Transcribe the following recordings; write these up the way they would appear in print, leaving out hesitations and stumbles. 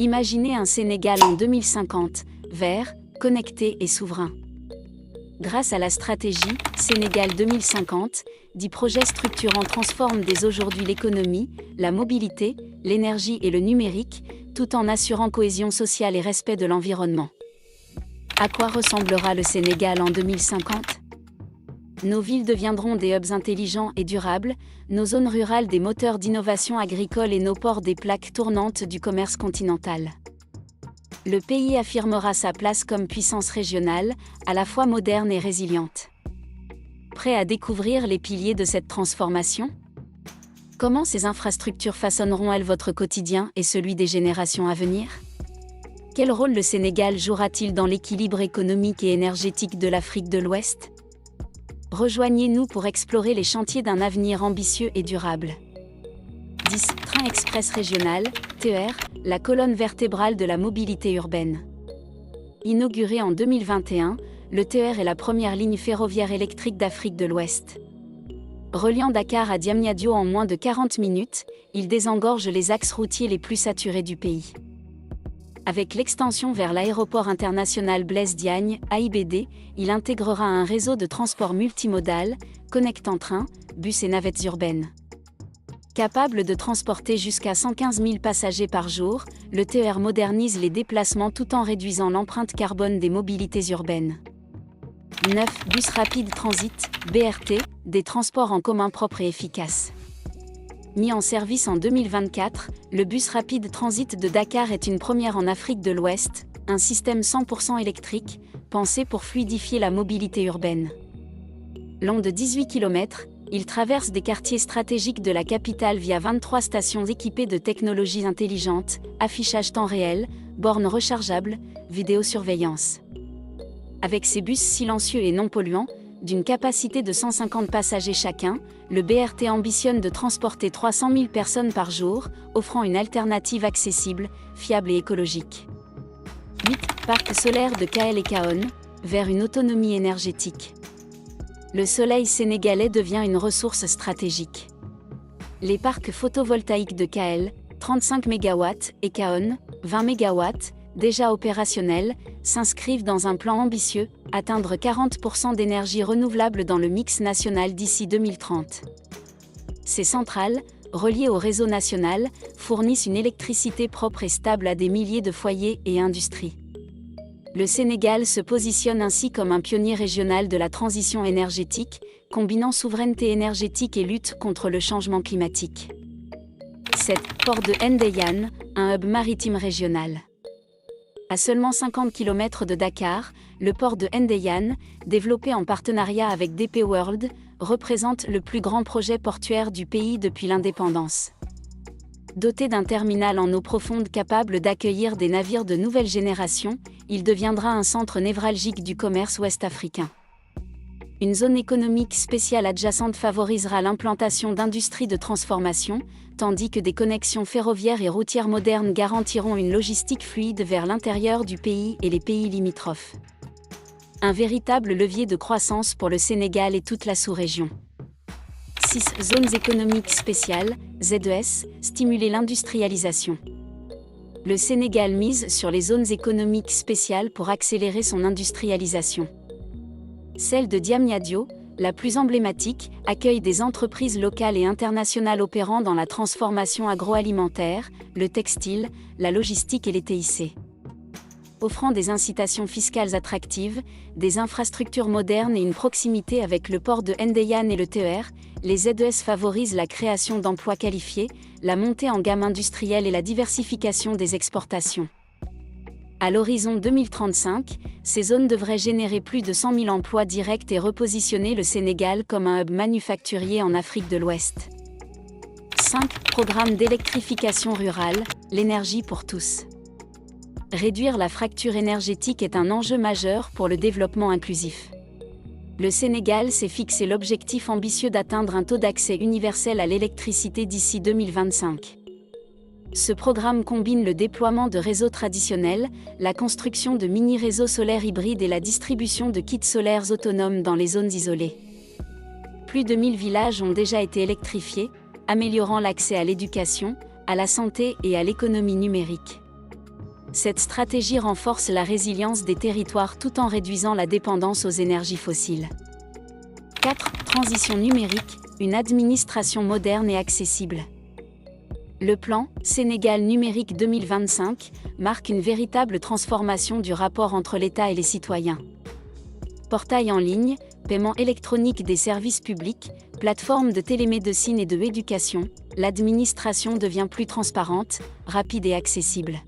Imaginez un Sénégal en 2050, vert, connecté et souverain. Grâce à la stratégie Sénégal 2050, 10 projets structurants transforment dès aujourd'hui l'économie, la mobilité, l'énergie et le numérique, tout en assurant cohésion sociale et respect de l'environnement. À quoi ressemblera le Sénégal en 2050 ? Nos villes deviendront des hubs intelligents et durables, nos zones rurales des moteurs d'innovation agricole et nos ports des plaques tournantes du commerce continental. Le pays affirmera sa place comme puissance régionale, à la fois moderne et résiliente. Prêt à découvrir les piliers de cette transformation ? Comment ces infrastructures façonneront-elles votre quotidien et celui des générations à venir ? Quel rôle le Sénégal jouera-t-il dans l'équilibre économique et énergétique de l'Afrique de l'Ouest ? Rejoignez-nous pour explorer les chantiers d'un avenir ambitieux et durable. 10. Train express régional, TER, la colonne vertébrale de la mobilité urbaine. Inauguré en 2021, le TER est la première ligne ferroviaire électrique d'Afrique de l'Ouest. Reliant Dakar à Diamniadio en moins de 40 minutes, il désengorge les axes routiers les plus saturés du pays. Avec l'extension vers l'aéroport international Blaise Diagne, AIBD, il intégrera un réseau de transport multimodal, connectant trains, bus et navettes urbaines. Capable de transporter jusqu'à 115 000 passagers par jour, le TER modernise les déplacements tout en réduisant l'empreinte carbone des mobilités urbaines. 9. Bus rapide transit, BRT, des transports en commun propres et efficaces. Mis en service en 2024, le bus rapide transit de Dakar est une première en Afrique de l'Ouest, un système 100% électrique, pensé pour fluidifier la mobilité urbaine. Long de 18 km, il traverse des quartiers stratégiques de la capitale via 23 stations équipées de technologies intelligentes, affichage temps réel, bornes rechargeables, vidéosurveillance. Avec ses bus silencieux et non polluants, d'une capacité de 150 passagers chacun, le BRT ambitionne de transporter 300 000 personnes par jour, offrant une alternative accessible, fiable et écologique. 8. Parc solaire de Kael et Kahone, vers une autonomie énergétique. Le soleil sénégalais devient une ressource stratégique. Les parcs photovoltaïques de Kael, 35 MW, et Kahone, 20 MW, déjà opérationnels, s'inscrivent dans un plan ambitieux, atteindre 40% d'énergie renouvelable dans le mix national d'ici 2030. Ces centrales, reliées au réseau national, fournissent une électricité propre et stable à des milliers de foyers et industries. Le Sénégal se positionne ainsi comme un pionnier régional de la transition énergétique, combinant souveraineté énergétique et lutte contre le changement climatique. 7. Port de Ndeyane, un hub maritime régional. À seulement 50 km de Dakar, le port de Ndeyane, développé en partenariat avec DP World, représente le plus grand projet portuaire du pays depuis l'indépendance. Doté d'un terminal en eau profonde capable d'accueillir des navires de nouvelle génération, il deviendra un centre névralgique du commerce ouest-africain. Une zone économique spéciale adjacente favorisera l'implantation d'industries de transformation, tandis que des connexions ferroviaires et routières modernes garantiront une logistique fluide vers l'intérieur du pays et les pays limitrophes. Un véritable levier de croissance pour le Sénégal et toute la sous-région. 6. Zones économiques spéciales, ZES, stimuler l'industrialisation. Le Sénégal mise sur les zones économiques spéciales pour accélérer son industrialisation. Celle de Diamniadio, la plus emblématique, accueille des entreprises locales et internationales opérant dans la transformation agroalimentaire, le textile, la logistique et les TIC. Offrant des incitations fiscales attractives, des infrastructures modernes et une proximité avec le port de Ndeyane et le TER, les ZES favorisent la création d'emplois qualifiés, la montée en gamme industrielle et la diversification des exportations. À l'horizon 2035, ces zones devraient générer plus de 100 000 emplois directs et repositionner le Sénégal comme un hub manufacturier en Afrique de l'Ouest. 5. Programme d'électrification rurale, l'énergie pour tous. Réduire la fracture énergétique est un enjeu majeur pour le développement inclusif. Le Sénégal s'est fixé l'objectif ambitieux d'atteindre un taux d'accès universel à l'électricité d'ici 2025. Ce programme combine le déploiement de réseaux traditionnels, la construction de mini-réseaux solaires hybrides et la distribution de kits solaires autonomes dans les zones isolées. Plus de 1000 villages ont déjà été électrifiés, améliorant l'accès à l'éducation, à la santé et à l'économie numérique. Cette stratégie renforce la résilience des territoires tout en réduisant la dépendance aux énergies fossiles. 4. Transition numérique, une administration moderne et accessible. Le plan Sénégal numérique 2025 marque une véritable transformation du rapport entre l'État et les citoyens. Portail en ligne, paiement électronique des services publics, plateforme de télémédecine et de éducation, l'administration devient plus transparente, rapide et accessible.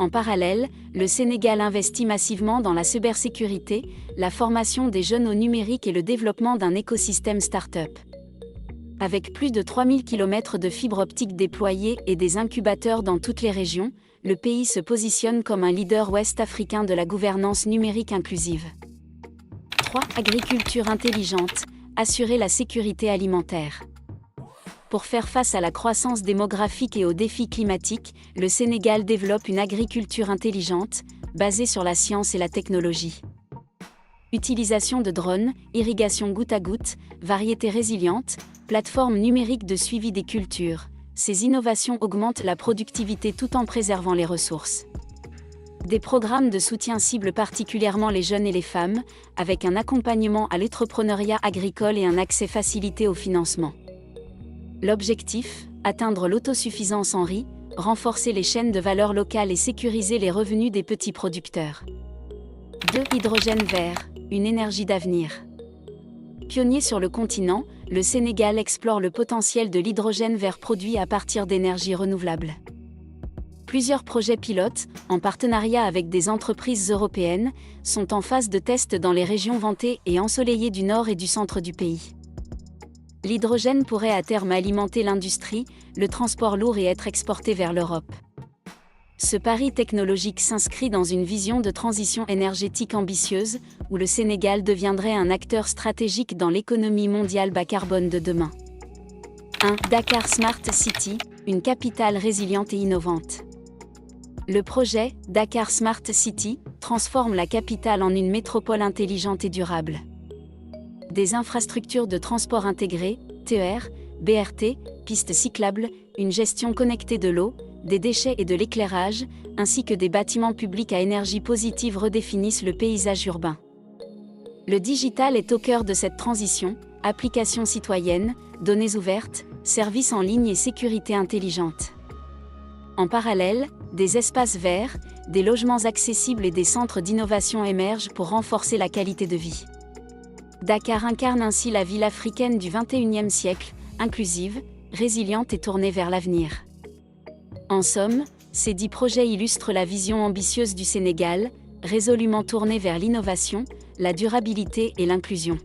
En parallèle, le Sénégal investit massivement dans la cybersécurité, la formation des jeunes au numérique et le développement d'un écosystème start-up. Avec plus de 3000 km de fibres optiques déployées et des incubateurs dans toutes les régions, le pays se positionne comme un leader ouest-africain de la gouvernance numérique inclusive. 3. Agriculture intelligente, assurer la sécurité alimentaire. Pour faire face à la croissance démographique et aux défis climatiques, le Sénégal développe une agriculture intelligente, basée sur la science et la technologie. Utilisation de drones, irrigation goutte à goutte, variétés résilientes, plateforme numérique de suivi des cultures. Ces innovations augmentent la productivité tout en préservant les ressources. Des programmes de soutien ciblent particulièrement les jeunes et les femmes, avec un accompagnement à l'entrepreneuriat agricole et un accès facilité au financement. L'objectif, atteindre l'autosuffisance en riz, renforcer les chaînes de valeur locales et sécuriser les revenus des petits producteurs. 2. Hydrogène vert, une énergie d'avenir. Pionnier sur le continent, le Sénégal explore le potentiel de l'hydrogène vert produit à partir d'énergies renouvelables. Plusieurs projets pilotes, en partenariat avec des entreprises européennes, sont en phase de test dans les régions ventées et ensoleillées du nord et du centre du pays. L'hydrogène pourrait à terme alimenter l'industrie, le transport lourd et être exporté vers l'Europe. Ce pari technologique s'inscrit dans une vision de transition énergétique ambitieuse, où le Sénégal deviendrait un acteur stratégique dans l'économie mondiale bas carbone de demain. 1. Dakar Smart City, une capitale résiliente et innovante. Le projet Dakar Smart City transforme la capitale en une métropole intelligente et durable. Des infrastructures de transport intégrées, TER, BRT, pistes cyclables, une gestion connectée de l'eau, des déchets et de l'éclairage, ainsi que des bâtiments publics à énergie positive redéfinissent le paysage urbain. Le digital est au cœur de cette transition, applications citoyennes, données ouvertes, services en ligne et sécurité intelligente. En parallèle, des espaces verts, des logements accessibles et des centres d'innovation émergent pour renforcer la qualité de vie. Dakar incarne ainsi la ville africaine du XXIe siècle, inclusive, résiliente et tournée vers l'avenir. En somme, ces 10 projets illustrent la vision ambitieuse du Sénégal, résolument tournée vers l'innovation, la durabilité et l'inclusion.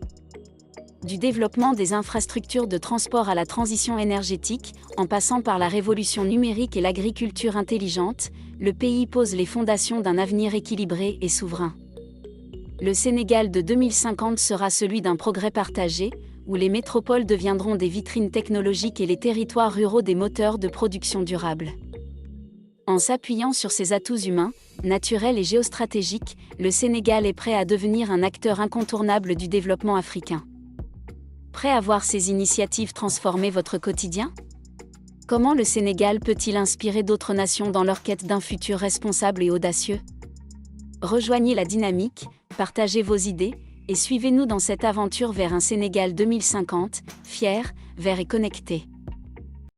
Du développement des infrastructures de transport à la transition énergétique, en passant par la révolution numérique et l'agriculture intelligente, le pays pose les fondations d'un avenir équilibré et souverain. Le Sénégal de 2050 sera celui d'un progrès partagé, où les métropoles deviendront des vitrines technologiques et les territoires ruraux des moteurs de production durable. En s'appuyant sur ses atouts humains, naturels et géostratégiques, le Sénégal est prêt à devenir un acteur incontournable du développement africain. Prêt à voir ces initiatives transformer votre quotidien ? Comment le Sénégal peut-il inspirer d'autres nations dans leur quête d'un futur responsable et audacieux ? Rejoignez la dynamique, partagez vos idées, et suivez-nous dans cette aventure vers un Sénégal 2050, fier, vert et connecté.